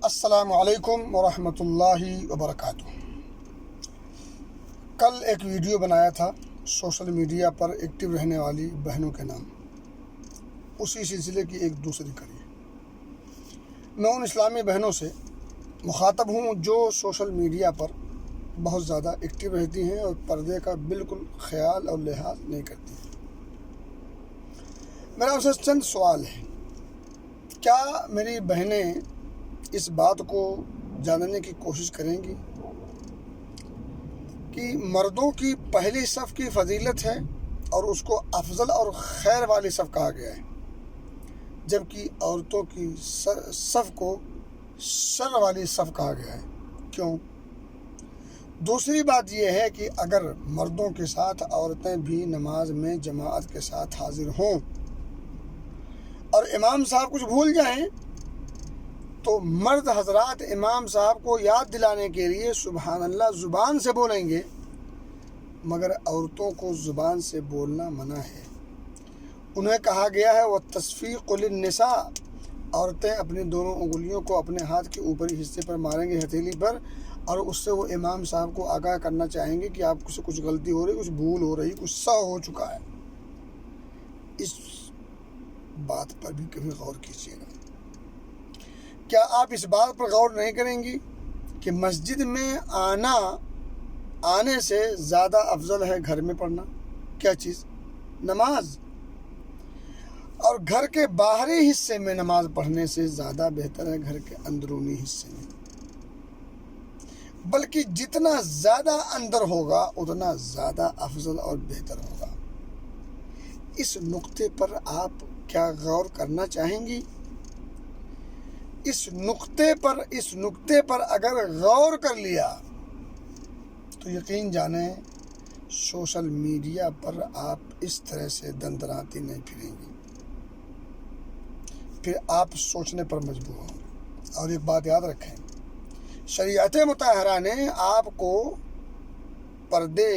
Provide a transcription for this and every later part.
السلام علیکم ورحمۃ اللہ وبرکاتہ۔ کل ایک ویڈیو بنایا تھا سوشل میڈیا پر ایکٹیو رہنے والی بہنوں کے نام، اسی سلسلے کی ایک دوسری کڑی۔ میں ان اسلامی بہنوں سے مخاطب ہوں جو سوشل میڈیا پر بہت زیادہ ایکٹیو رہتی ہیں اور پردے کا بالکل خیال اور لحاظ نہیں کرتی ہیں۔ میرا ان سے چند سوال ہے۔ کیا میری بہنیں اس بات کو جاننے کی کوشش کریں گی کہ مردوں کی پہلی صف کی فضیلت ہے اور اس کو افضل اور خیر والی صف کہا گیا ہے، جبکہ عورتوں کی صف کو شر والی صف کہا گیا ہے؟ کیوں؟ دوسری بات یہ ہے کہ اگر مردوں کے ساتھ عورتیں بھی نماز میں جماعت کے ساتھ حاضر ہوں اور امام صاحب کچھ بھول جائیں تو مرد حضرات امام صاحب کو یاد دلانے کے لیے سبحان اللہ زبان سے بولیں گے، مگر عورتوں کو زبان سے بولنا منع ہے۔ انہیں کہا گیا ہے وَالتَّصْفِيقُ لِلنِّسَاءِ، عورتیں اپنی دونوں انگلیوں کو اپنے ہاتھ کے اوپری حصے پر ماریں گے، ہتھیلی پر، اور اس سے وہ امام صاحب کو آگاہ کرنا چاہیں گے کہ آپ سے کچھ غلطی ہو رہی، کچھ بھول ہو رہی، کچھ سہو ہو چکا ہے۔ اس بات پر بھی کبھی غور کیجیے گا۔ کیا آپ اس بات پر غور نہیں کریں گی کہ مسجد میں آنے سے زیادہ افضل ہے گھر میں پڑھنا؟ کیا چیز؟ نماز۔ اور گھر کے باہری حصے میں نماز پڑھنے سے زیادہ بہتر ہے گھر کے اندرونی حصے میں، بلکہ جتنا زیادہ اندر ہوگا اتنا زیادہ افضل اور بہتر ہوگا۔ اس نقطے پر آپ کیا غور کرنا چاہیں گی؟ اس نقطے پر اگر غور کر لیا تو یقین جانیں سوشل میڈیا پر آپ اس طرح سے دندراتی نہیں پھریں گی، پھر آپ سوچنے پر مجبور ہوں گے۔ اور ایک بات یاد رکھیں، شریعت مطہرہ نے آپ کو پردے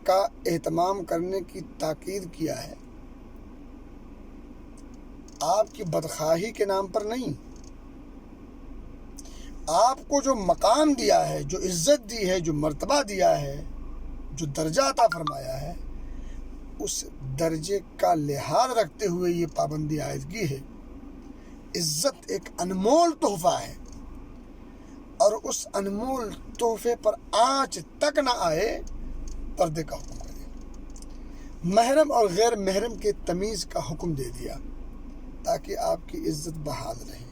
کا اہتمام کرنے کی تاکید کیا ہے، آپ کی بدخواہی کے نام پر نہیں۔ آپ کو جو مقام دیا ہے، جو عزت دی ہے، جو مرتبہ دیا ہے، جو درجہ عطا فرمایا ہے، اس درجے کا لحاظ رکھتے ہوئے یہ پابندی عائد کی ہے۔ عزت ایک انمول تحفہ ہے، اور اس انمول تحفے پر آنچ تک نہ آئے پردے کا حکم کرے۔ محرم اور غیر محرم کے تمیز کا حکم دے دیا تاکہ آپ کی عزت بحال رہے۔